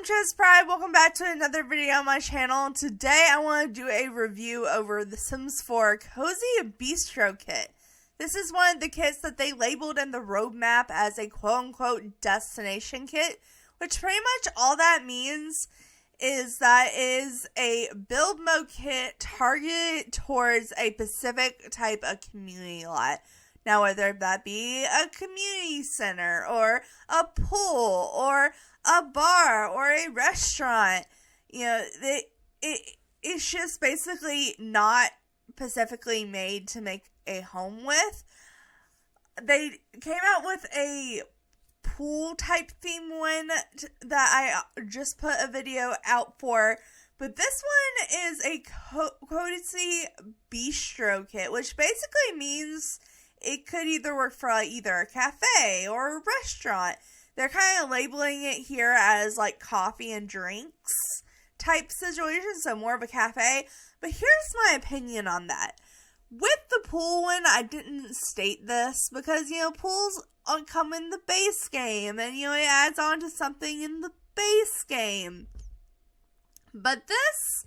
ChezPride. Welcome back to another video on my channel. Today I want to do a review over the Sims 4 Cozy Bistro kit. This is one of the kits that they labeled in the roadmap as a quote-unquote destination kit, which pretty much all that means is that it is a build mode kit targeted towards a specific type of community lot. Now, whether that be a community center or a pool or a bar or a restaurant, it's just basically not specifically made to make a home with. They came out with a pool type theme one that I just put a video out for, but this one is a Cozy Bistro kit, which basically means it could either work for either a cafe or a restaurant. They're kind of labeling it here as like coffee and drinks type situation, so more of a cafe. But here's my opinion on that. With the pool one, I didn't state this because, pools come in the base game and, it adds on to something in the base game. But this,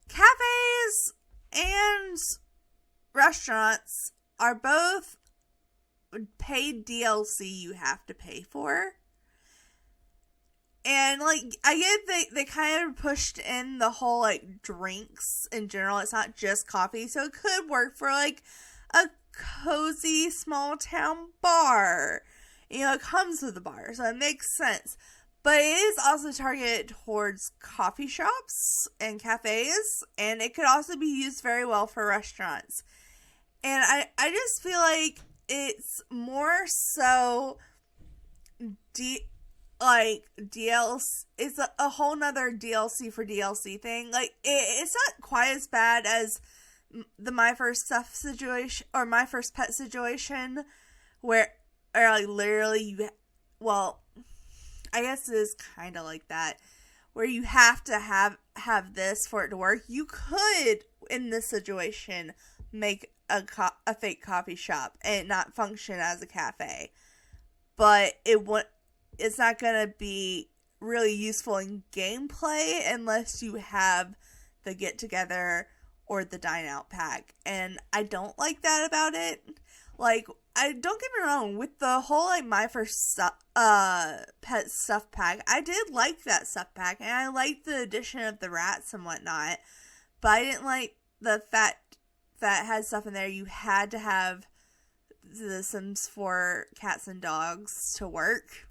cafes and restaurants are both paid DLC you have to pay for. And, I get they kind of pushed in the whole, drinks in general. It's not just coffee. So it could work for, a cozy small town bar. It comes with a bar. So it makes sense. But it is also targeted towards coffee shops and cafes. And it could also be used very well for restaurants. And I just feel like it's more so DLC. It's a whole nother DLC for DLC thing. It's not quite as bad as the My First Stuff situation or My First Pet situation, where literally I guess it is kind of like that, where you have to have this for it to work. You could, in this situation, make a fake coffee shop and not function as a cafe, but it's not going to be really useful in gameplay unless you have the get together or the dine out pack, and I don't like that about it. I don't get me wrong, with the whole My First Pet stuff pack, I did like that stuff pack, and I liked the addition of the rats and whatnot, but I didn't like the fact that had stuff in there. You had to have the Sims 4 cats and dogs to work.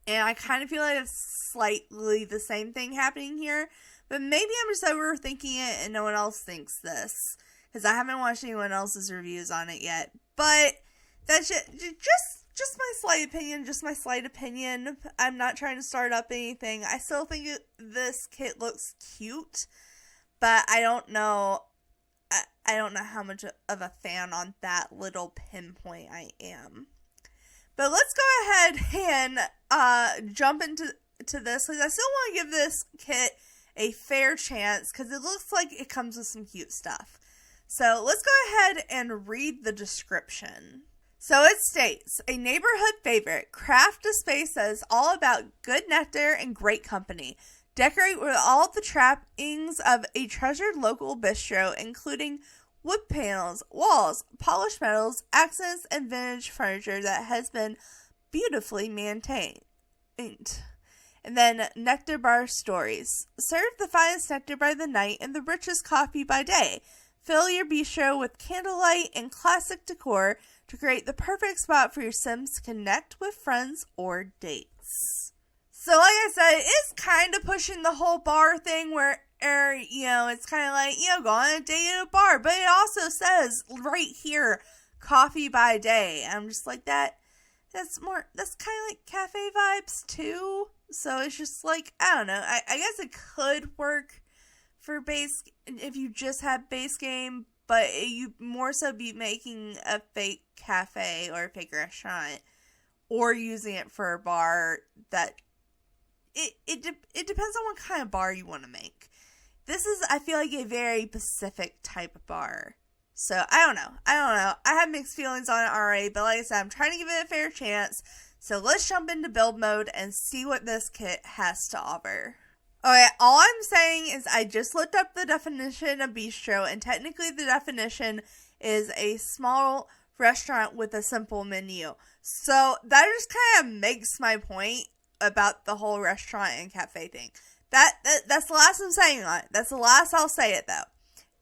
And I kind of feel like it's slightly the same thing happening here. But maybe I'm just overthinking it and no one else thinks this, because I haven't watched anyone else's reviews on it yet. But that's just my slight opinion. I'm not trying to start up anything. I still think this kit looks cute. But I don't know how much of a fan on that little pinpoint I am. But let's go ahead and jump into this, because I still want to give this kit a fair chance, because it looks like it comes with some cute stuff. So let's go ahead and read the description. So it states, a neighborhood favorite, craft a space that is all about good nectar and great company. Decorate with all the trappings of a treasured local bistro, including wood panels, walls, polished metals, accents, and vintage furniture that has been beautifully maintained. And then nectar bar stories. Serve the finest nectar by the night and the richest coffee by day. Fill your bistro with candlelight and classic decor to create the perfect spot for your Sims to connect with friends or dates. So like I said, it's kind of pushing the whole bar thing where it's kind of go on a date at a bar. But it also says right here, coffee by day. I'm just like, that's kind of like cafe vibes too. So it's just I don't know. I guess it could work for base if you just have base game, but you more so be making a fake cafe or a fake restaurant, or using it for a bar that it depends on what kind of bar you want to make. This is, I feel like, a very specific type of bar. So, I don't know. I have mixed feelings on it already, but like I said, I'm trying to give it a fair chance. So let's jump into build mode and see what this kit has to offer. Okay, all I'm saying is I just looked up the definition of bistro, and technically the definition is a small restaurant with a simple menu. So that just kind of makes my point about the whole restaurant and cafe thing. That's the last I'm saying on it. That's the last I'll say it though.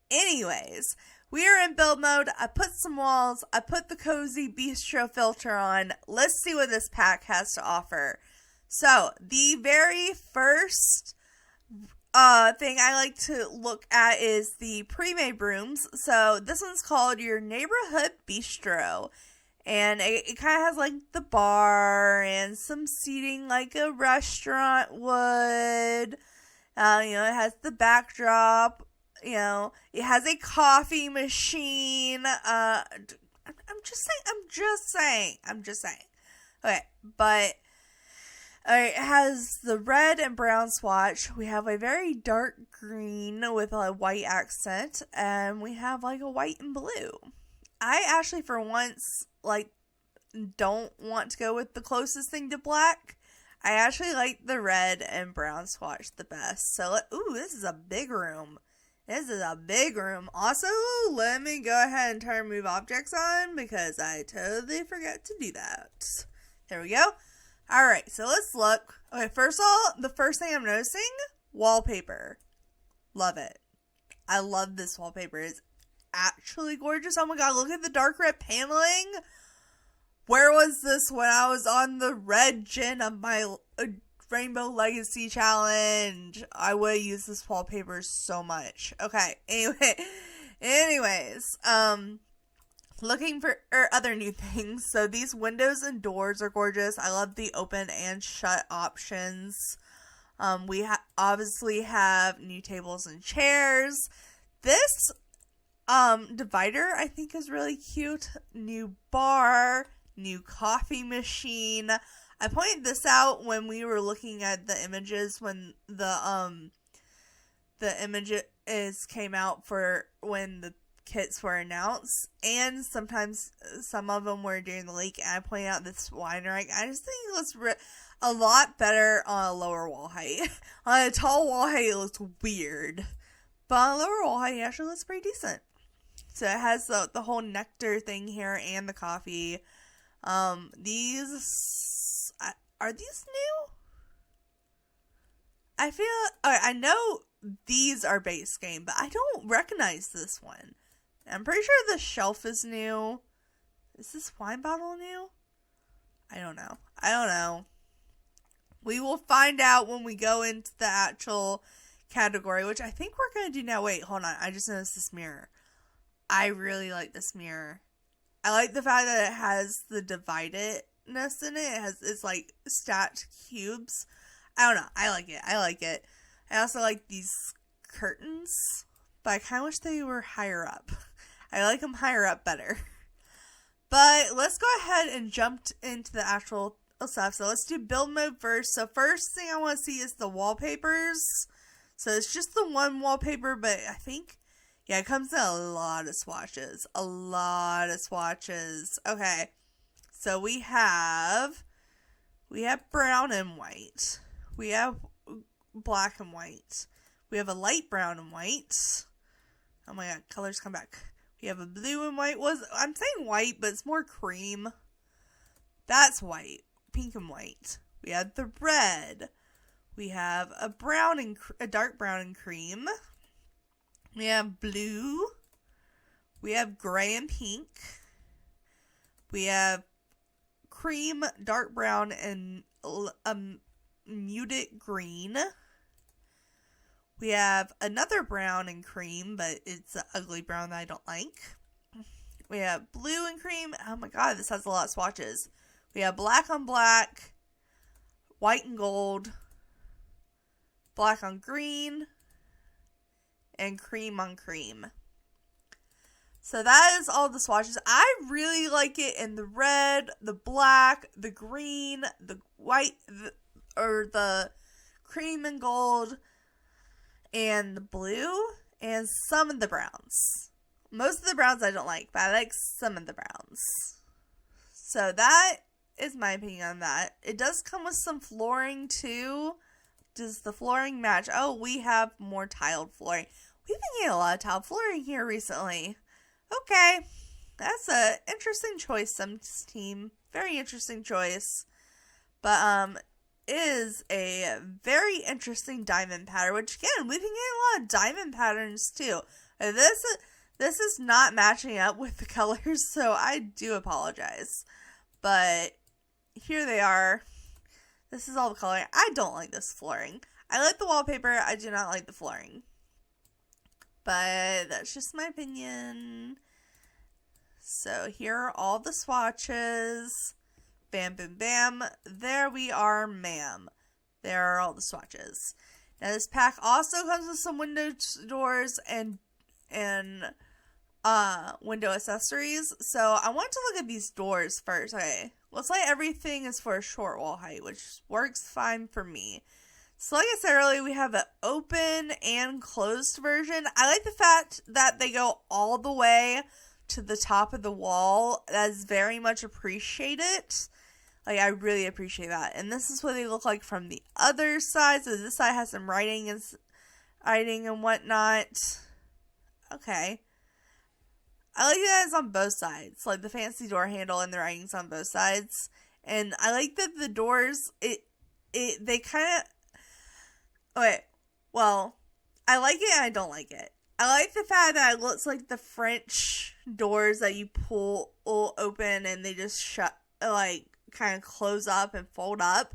Anyways, we are in build mode. I put some walls. I put the cozy bistro filter on. Let's see what this pack has to offer. So the very first thing I like to look at is the pre-made rooms. So this one's called your neighborhood bistro, and it kind of has like the bar and some seating like a restaurant would. It has the backdrop. It has a coffee machine. I'm just saying. Okay, but it has the red and brown swatch. We have a very dark green with a white accent, and we have like a white and blue. I actually, for once, don't want to go with the closest thing to black. I actually like the red and brown swatch the best. So, this is a big room. Also, let me go ahead and turn move objects on because I totally forgot to do that. There we go. Alright, so let's look. Okay, first of all, the first thing I'm noticing, wallpaper. Love it. I love this wallpaper. It's actually gorgeous. Oh my god, look at the dark red paneling. Where was this when I was on the red gen of my Rainbow Legacy Challenge? I would use this wallpaper so much. Okay, anyways, looking for other new things. So these windows and doors are gorgeous. I love the open and shut options. We obviously have new tables and chairs. This divider I think is really cute. New bar, new coffee machine. I pointed this out when we were looking at the images when the images came out for when the kits were announced, and sometimes some of them were during the leak, and I pointed out this wine rack. I just think it looks a lot better on a lower wall height. On a tall wall height it looks weird, but on a lower wall height it actually looks pretty decent. So it has the whole nectar thing here and the coffee. These are these new? I know these are base game, but I don't recognize this one. I'm pretty sure the shelf is new. Is this wine bottle new? I don't know. We will find out when we go into the actual category, which I think we're going to do now. Wait, hold on. I just noticed this mirror. I really like this mirror. I like the fact that it has the dividedness in it. It's like stacked cubes. I don't know. I like it. I also like these curtains, but I kind of wish they were higher up. I like them higher up better. But let's go ahead and jump into the actual stuff. So let's do build mode first. So first thing I want to see is the wallpapers. So it's just the one wallpaper, but I think, yeah, it comes in a lot of swatches. Okay. So we have brown and white. We have black and white. We have a light brown and white. Oh my god, colors come back. We have a blue and white. I'm saying white, but it's more cream. That's white. Pink and white. We have the red. We have a dark brown and cream. We have blue. We have gray and pink. We have cream, dark brown, and muted green. We have another brown and cream, but it's an ugly brown that I don't like. We have blue and cream. Oh my god, this has a lot of swatches. We have black on black, white and gold, black on green, and cream on cream. So that is all the swatches. I really like it in the red, the black, the green, the white, the cream and gold, and the blue, and some of the browns. Most of the browns I don't like, but I like some of the browns. So that is my opinion on that. It does come with some flooring too. Does the flooring match? Oh, we have more tiled flooring. We've been getting a lot of tiled flooring here recently. Okay. That's a interesting choice, Sims team. Very interesting choice. But, it is a very interesting diamond pattern, which again, we've been getting a lot of diamond patterns too. This is not matching up with the colors, so I do apologize. But here they are. This is all the coloring. I don't like this flooring. I like the wallpaper. I do not like the flooring. But that's just my opinion. So here are all the swatches. Bam, bam, bam. There we are, ma'am. There are all the swatches. Now this pack also comes with some window doors and window accessories. So I want to look at these doors first. Okay. Looks like everything is for a short wall height, which works fine for me. So like I said earlier, we have an open and closed version. I like the fact that they go all the way to the top of the wall. That is very much appreciated. Like, I really appreciate that. And this is what they look like from the other side. So this side has some writing and whatnot. Okay. I like that it's on both sides. Like the fancy door handle and the writing's on both sides. And I like that the doors, they kind of... Okay, well, I like it and I don't like it. I like the fact that it looks like the French doors that you pull open and they just shut, like, kind of close up and fold up.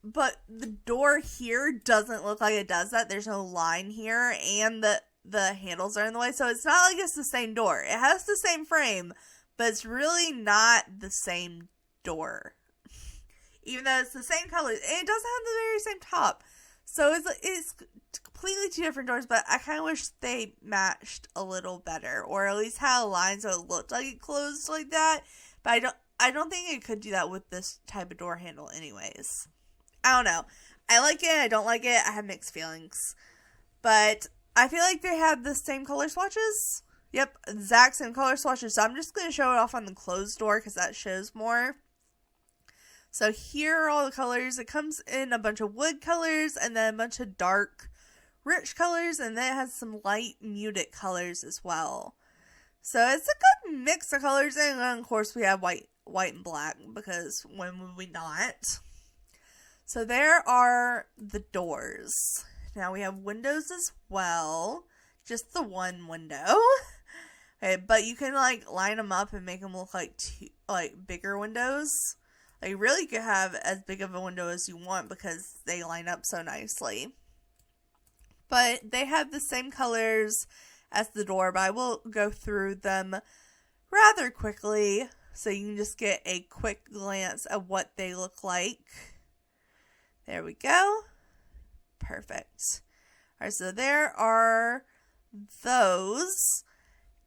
But the door here doesn't look like it does that. There's no line here and the handles are in the way. So it's not like it's the same door. It has the same frame, but it's really not the same door. Even though it's the same color. And it doesn't have the very same top. So it's completely two different doors, but I kind of wish they matched a little better. Or at least had a line so it looked like it closed like that. But I don't think it could do that with this type of door handle anyways. I don't know. I like it. I don't like it. I have mixed feelings. But I feel like they have the same color swatches. Yep, exact same color swatches. So I'm just going to show it off on the closed door because that shows more. So here are all the colors. It comes in a bunch of wood colors and then a bunch of dark, rich colors. And then it has some light, muted colors as well. So it's a good mix of colors. And then of course we have white and black because when would we not? So there are the doors. Now we have windows as well. Just the one window. Okay, but you can like line them up and make them look like bigger windows. Like, really could have as big of a window as you want because they line up so nicely. But they have the same colors as the door, but I will go through them rather quickly so you can just get a quick glance at what they look like. There we go. Perfect. Alright, so there are those.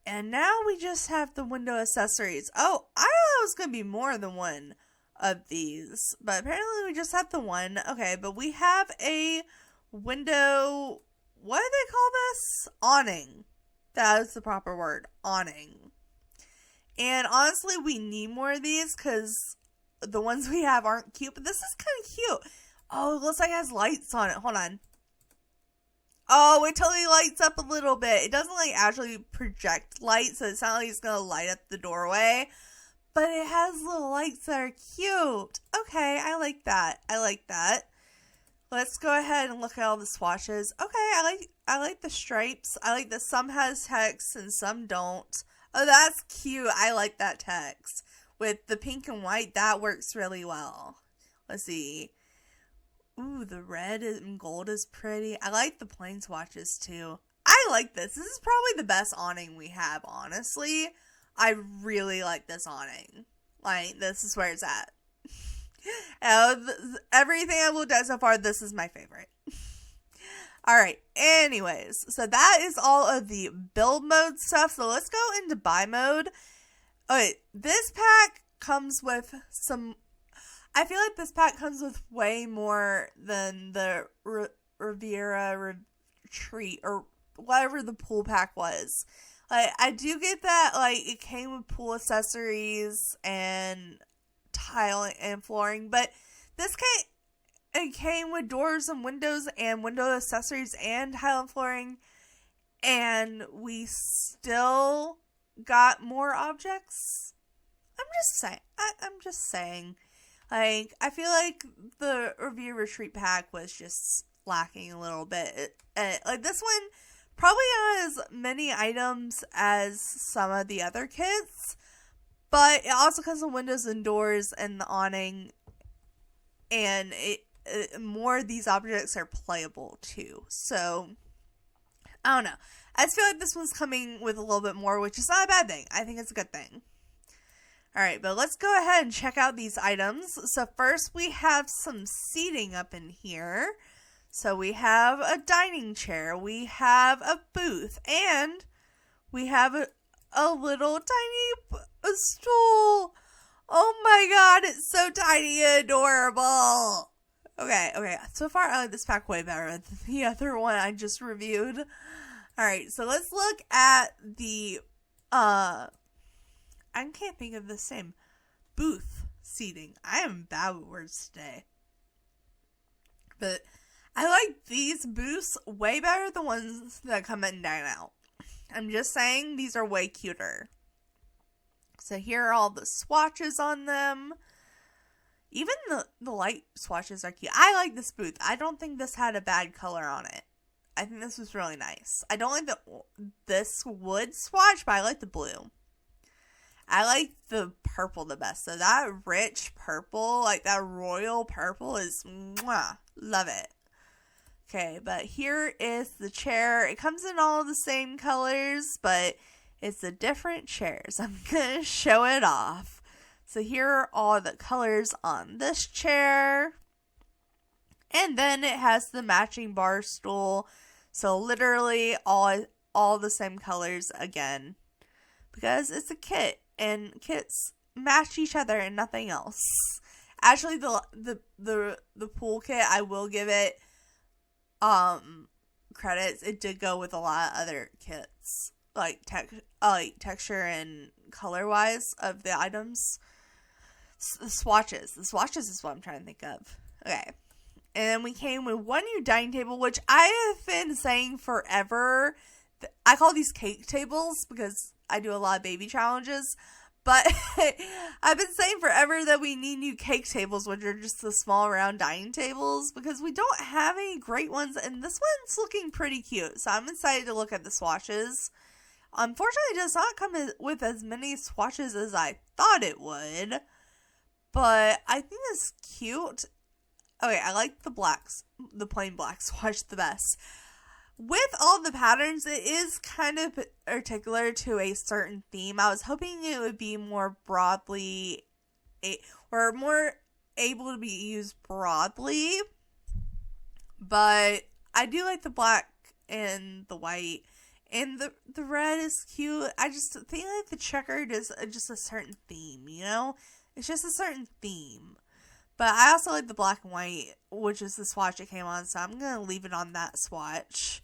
And now we just have the window accessories. Oh, I thought it was going to be more than one of these, but apparently we just have the one. Okay, but we have a window, what do they call this? Awning. That is the proper word, awning. And honestly, we need more of these because the ones we have aren't cute, but this is kind of cute. Oh, it looks like it has lights on it. Hold on. Oh, it totally lights up a little bit. It doesn't like actually project light, so it's not like it's going to light up the doorway. But it has little lights that are cute. Okay, I like that. I like that. Let's go ahead and look at all the swatches. Okay, I like the stripes. I like that some has text and some don't. Oh, that's cute. I like that text. With the pink and white, that works really well. Let's see. Ooh, the red and gold is pretty. I like the plain swatches too. I like this. This is probably the best awning we have, honestly. I really like this awning. Like, this is where it's at. Everything I've looked at so far, this is my favorite. Alright, anyways. So that is all of the build mode stuff. So let's go into buy mode. Okay, this pack comes with some... I feel like this pack comes with way more than the Riviera Retreat or whatever the pool pack was. Like, I do get that, like, it came with pool accessories and tile and flooring, but this came with doors and windows and window accessories and tile and flooring, and we still got more objects. I'm just saying. Like, I feel like the Revere Retreat pack was just lacking a little bit. Like, this one probably not as many items as some of the other kits, but it also comes with windows and doors and the awning, and more of these objects are playable too. So, I don't know. I just feel like this one's coming with a little bit more, which is not a bad thing. I think it's a good thing. Alright, but let's go ahead and check out these items. So first we have some seating up in here. So we have a dining chair, we have a booth, and we have a little tiny stool. Oh my god, it's so tiny and adorable. Okay, so far I like this pack way better than the other one I just reviewed. Alright, so let's look at the, I can't think of the same, booth seating. I am bad with words today. But I like these booths way better than the ones that come in Dine Out. I'm just saying, these are way cuter. So here are all the swatches on them. Even the light swatches are cute. I like this booth. I don't think this had a bad color on it. I think this was really nice. I don't like this wood swatch, but I like the blue. I like the purple the best. So that rich purple, like that royal purple is, mwah, love it. Okay, but here is the chair. It comes in all the same colors, but it's the different chairs. I'm going to show it off. So here are all the colors on this chair. And then it has the matching bar stool. So literally all the same colors again. Because it's a kit. And kits match each other and nothing else. Actually, the pool kit, I will give it credits. It did go with a lot of other kits, like texture and color wise of the items. The swatches is what I'm trying to think of. Okay, and we came with one new dining table, which I have been saying forever. I call these cake tables because I do a lot of baby challenges. But I've been saying forever that we need new cake tables, which are just the small round dining tables, because we don't have any great ones, and this one's looking pretty cute. So I'm excited to look at the swatches. Unfortunately, it does not come with as many swatches as I thought it would, but I think it's cute. Okay, I like the plain black swatch the best. With all the patterns, it is kind of particular to a certain theme. I was hoping it would be more broadly, or more able to be used broadly. But I do like the black and the white. And the red is cute. I just think like the checkered is just a certain theme, you know? It's just a certain theme. But I also like the black and white, which is the swatch it came on, so I'm going to leave it on that swatch.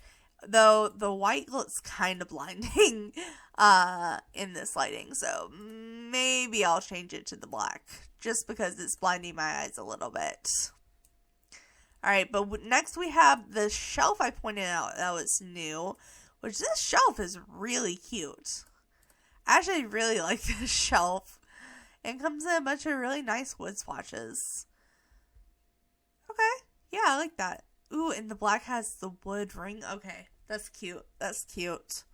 Though the white looks kind of blinding in this lighting, so maybe I'll change it to the black, just because it's blinding my eyes a little bit. Alright, but next we have the shelf I pointed out that was new, which this shelf is really cute. I actually really like this shelf. And comes in a bunch of really nice wood swatches. Okay. Yeah, I like that. Ooh, and the black has the wood ring. Okay. That's cute. That's cute.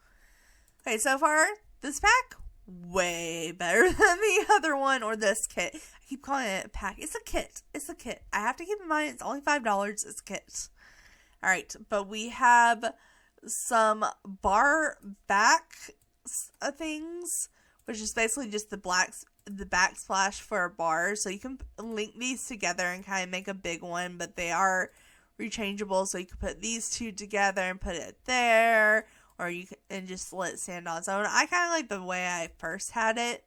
Okay, so far, this pack, way better than the other one or this kit. I keep calling it a pack. It's a kit. It's a kit. I have to keep in mind it's only $5. It's a kit. Alright, but we have some bar back things, which is basically just the backsplash for a bar, so you can link these together and kind of make a big one, but they are rechangeable, so you can put these two together and put it there, or you can and just let it stand on its own. I kind of like the way I first had it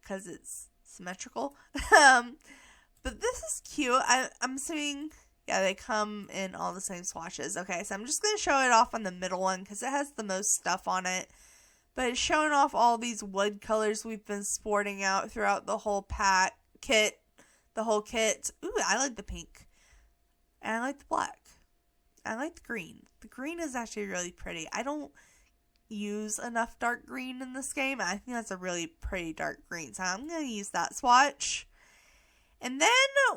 because it's symmetrical. But this is cute. I'm assuming, yeah, they come in all the same swatches. Okay, so I'm just going to show it off on the middle one because it has the most stuff on it. But it's showing off all these wood colors we've been sporting out throughout the whole pack kit, the whole kit. Ooh, I like the pink. And I like the black. I like the green. The green is actually really pretty. I don't use enough dark green in this game. I think that's a really pretty dark green, so I'm going to use that swatch. And then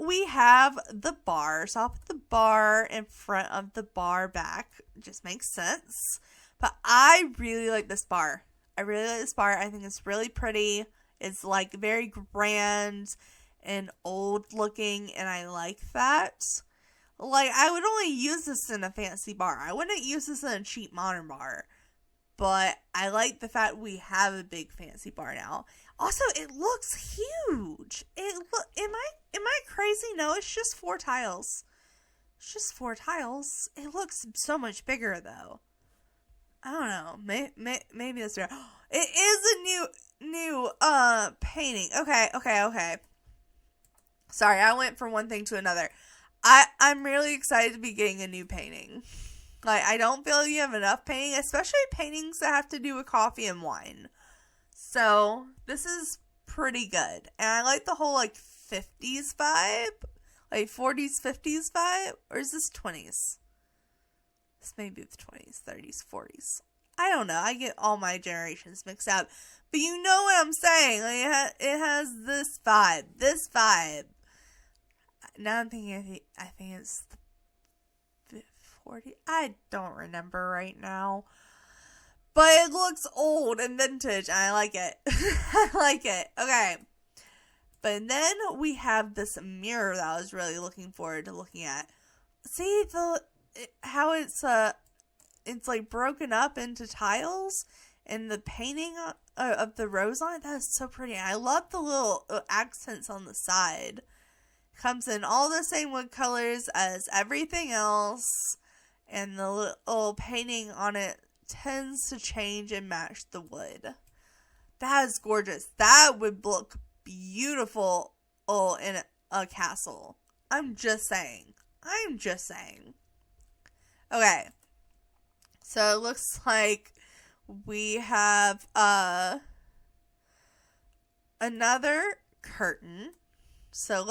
we have the bar. So I'll put the bar in front of the bar back. It just makes sense. But I really like this bar. I think it's really pretty. It's like very grand and old looking, and I like that. Like, I would only use this in a fancy bar. I wouldn't use this in a cheap modern bar. But I like the fact we have a big fancy bar now. Also, it looks huge. Am I crazy? No, it's just 4 tiles. It's just 4 tiles. It looks so much bigger though. I don't know. Maybe that's right. It is a new painting. Okay. Sorry, I went from one thing to another. I'm really excited to be getting a new painting. Like, I don't feel you have enough painting, especially paintings that have to do with coffee and wine. So, this is pretty good. And I like the whole, like, 50s vibe. Like, 40s, 50s vibe. Or is this 20s? This may be the 20s, 30s, 40s. I don't know. I get all my generations mixed up. But you know what I'm saying. Like, it has this vibe. This vibe. Now I'm thinking, I think it's the 40. I don't remember right now. But it looks old and vintage. And I like it. I like it. Okay. But then we have this mirror that I was really looking forward to looking at. See how it's like broken up into tiles, and the painting of the rose on it, that is so pretty. And I love the little accents on the side. Comes in all the same wood colors as everything else, and the little painting on it tends to change and match the wood. That is gorgeous. That would look beautiful in a castle. I'm just saying. Okay. So it looks like we have another curtain. So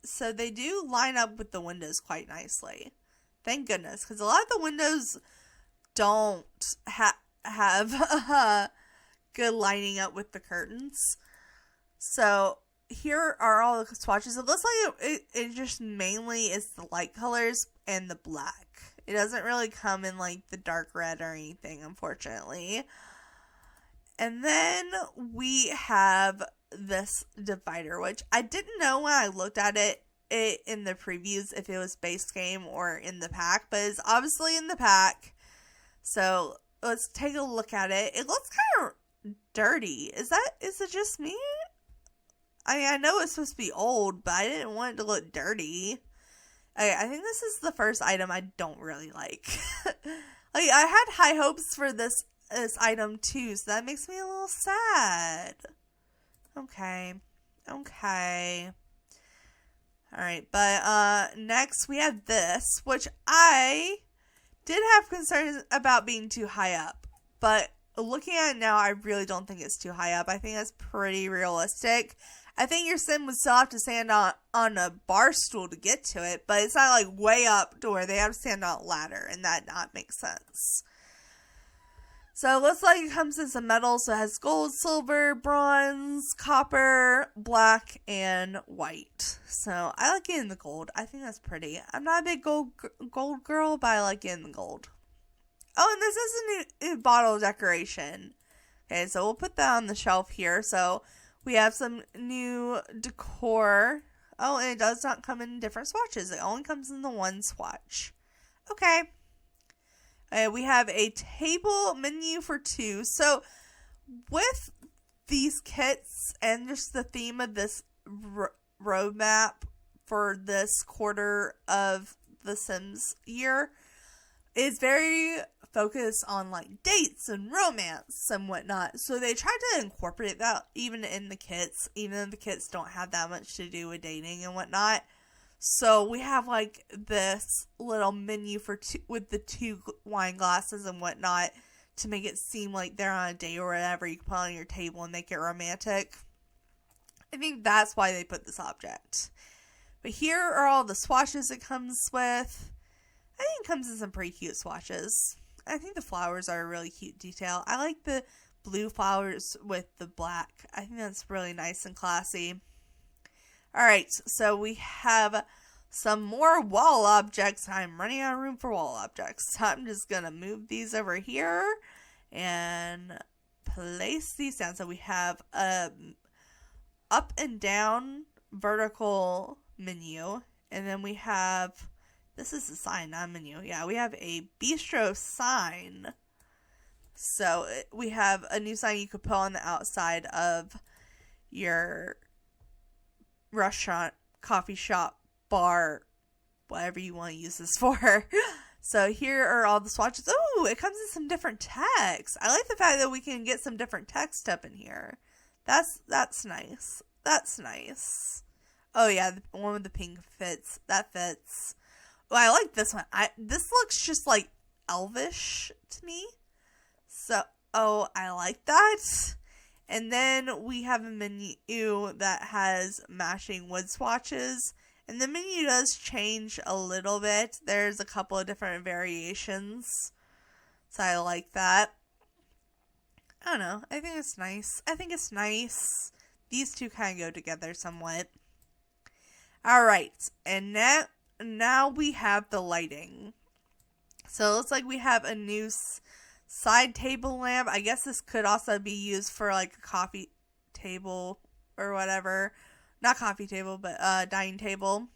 so they do line up with the windows quite nicely. Thank goodness, because a lot of the windows don't have good lining up with the curtains. So here are all the swatches. It looks like it just mainly is the light colors and the black. It doesn't really come in like the dark red or anything, unfortunately. And then we have this divider, which I didn't know when I looked at it in the previews if it was base game or in the pack, but it's obviously in the pack. So let's take a look at it. It looks kind of dirty. Is it just me? I mean, I know it's supposed to be old, but I didn't want it to look dirty. I think this is the first item I don't really like. Like, I had high hopes for this item too, so that makes me a little sad. Okay. Alright, but next we have this, which I did have concerns about being too high up, but looking at it now, I really don't think it's too high up. I think that's pretty realistic. I think your sim would still have to stand on a bar stool to get to it, but it's not like way up to where they have to stand on a ladder, and that not makes sense. So it looks like it comes in some metals. So it has gold, silver, bronze, copper, black, and white. So I like it in the gold. I think that's pretty. I'm not a big gold girl, but I like it in the gold. Oh, and this is a new bottle decoration. Okay, so we'll put that on the shelf here. So we have some new decor. Oh, and it does not come in different swatches. It only comes in the one swatch. Okay. We have a table menu for 2. So with these kits and just the theme of this roadmap for this quarter of the Sims year, is very focused on like dates and romance and whatnot. So they tried to incorporate that even in the kits, even if the kits don't have that much to do with dating and whatnot. So we have like this little menu for 2 with the 2 wine glasses and whatnot to make it seem like they're on a date or whatever. You can put on your table and make it romantic. I think that's why they put this object. But here are all the swatches it comes with. I think it comes in some pretty cute swatches. I think the flowers are a really cute detail. I like the blue flowers with the black. I think that's really nice and classy. Alright, so we have some more wall objects. I'm running out of room for wall objects. So I'm just going to move these over here and place these down. So we have a up and down vertical menu. And then we have, this is a sign, not a menu. Yeah, we have a bistro sign. So we have a new sign you could put on the outside of your restaurant, coffee shop, bar, whatever you want to use this for. So here are all the swatches. Oh, it comes in some different text. I like the fact that we can get some different text up in here. That's nice. That's nice. Oh yeah, the one with the pink fits. That fits. Oh, I like this one. This looks just like elvish to me. So, oh, I like that. And then we have a menu that has matching wood swatches. And the menu does change a little bit. There's a couple of different variations. So I like that. I don't know. I think it's nice. These two kind of go together somewhat. Alright. And now we have the lighting. So it looks like we have a new side table lamp. I guess this could also be used for like a coffee table or whatever. Not coffee table, but dining table.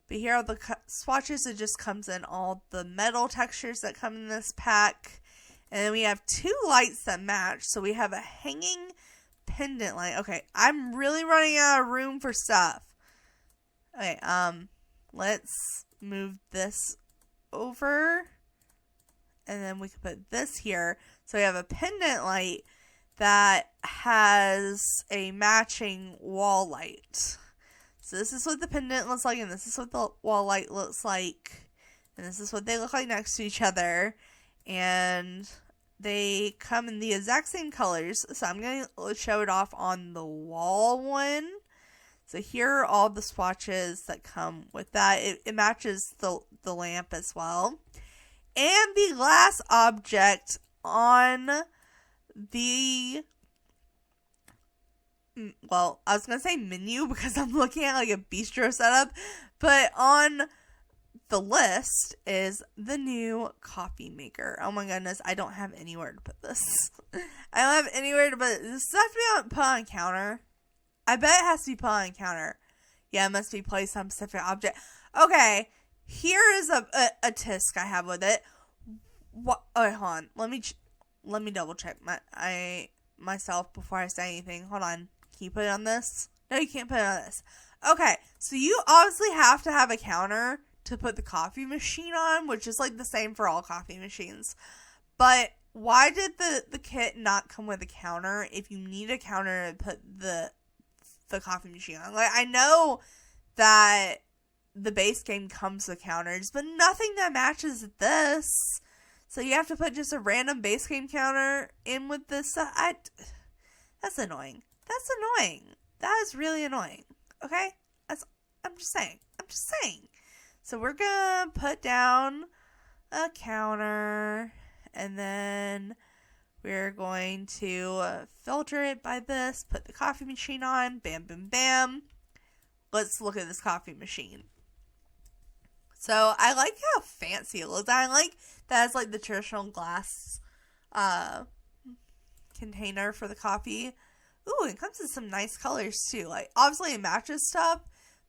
But here are the swatches. It just comes in all the metal textures that come in this pack. And then we have two lights that match. So we have a hanging pendant light. Okay, I'm really running out of room for stuff. Okay, let's move this over. And then we can put this here. So we have a pendant light that has a matching wall light. So this is what the pendant looks like, and this is what the wall light looks like. And this is what they look like next to each other. And they come in the exact same colors. So I'm going to show it off on the wall one. So here are all the swatches that come with that. It matches the lamp as well. And the last object on the, well, I was going to say menu because I'm looking at like a bistro setup, but on the list is the new coffee maker. Oh my goodness, I don't have anywhere to put this. I don't have anywhere to put it. Does this have to be put on a counter? I bet it has to be put on a counter. Yeah, it must be placed on a specific object. Okay, here is a tisk I have with it. What? Oh, hold on. Let me double check myself before I say anything. Hold on. Can you put it on this? No, you can't put it on this. Okay, so you obviously have to have a counter to put the coffee machine on, which is like the same for all coffee machines. But why did the kit not come with a counter if you need a counter to put the coffee machine on? Like, I know that the base game comes with counters, but nothing that matches this. So you have to put just a random base game counter in with this. That's annoying. That's annoying. That is really annoying. Okay? I'm just saying. So we're going to put down a counter, and then we're going to filter it by this, put the coffee machine on, bam, bam, bam. Let's look at this coffee machine. So I like how fancy it looks. I like that it's like the traditional glass container for the coffee. Ooh, it comes in some nice colors too. Like, obviously it matches stuff,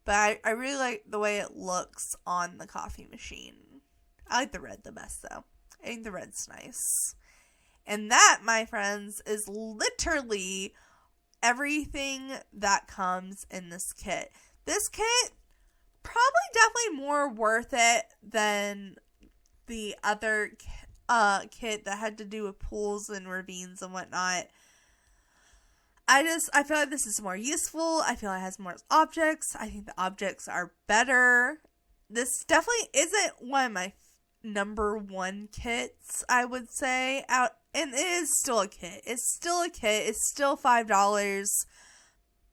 but I really like the way it looks on the coffee machine. I like the red the best though. I think the red's nice. And that, my friends, is literally everything that comes in this kit. This kit, probably definitely more worth it than the other kit that had to do with pools and ravines and whatnot. I feel like this is more useful. I feel like it has more objects. I think the objects are better. This definitely isn't one of my number one kits, I would say, out. And it is still a kit. It's still a kit. It's still $5.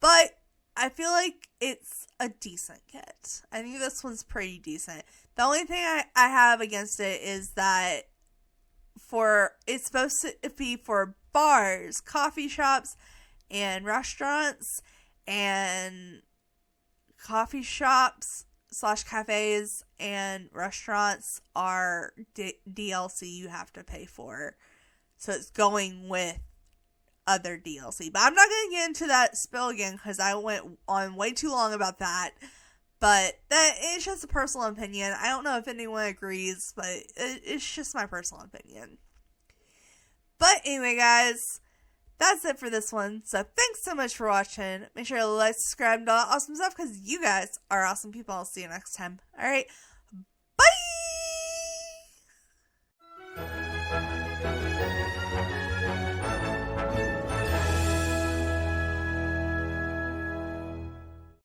But I feel like it's a decent kit. I think this one's pretty decent. The only thing I have against it is that it's supposed to be for bars, coffee shops, and restaurants, and coffee shops / cafes and restaurants are DLC you have to pay for. So it's going with other DLC. But I'm not going to get into that spill again because I went on way too long about that. But it's just a personal opinion. I don't know if anyone agrees, but it's just my personal opinion. But anyway, guys, that's it for this one. So thanks so much for watching. Make sure to like, subscribe, and all that awesome stuff because you guys are awesome people. I'll see you next time. Alright,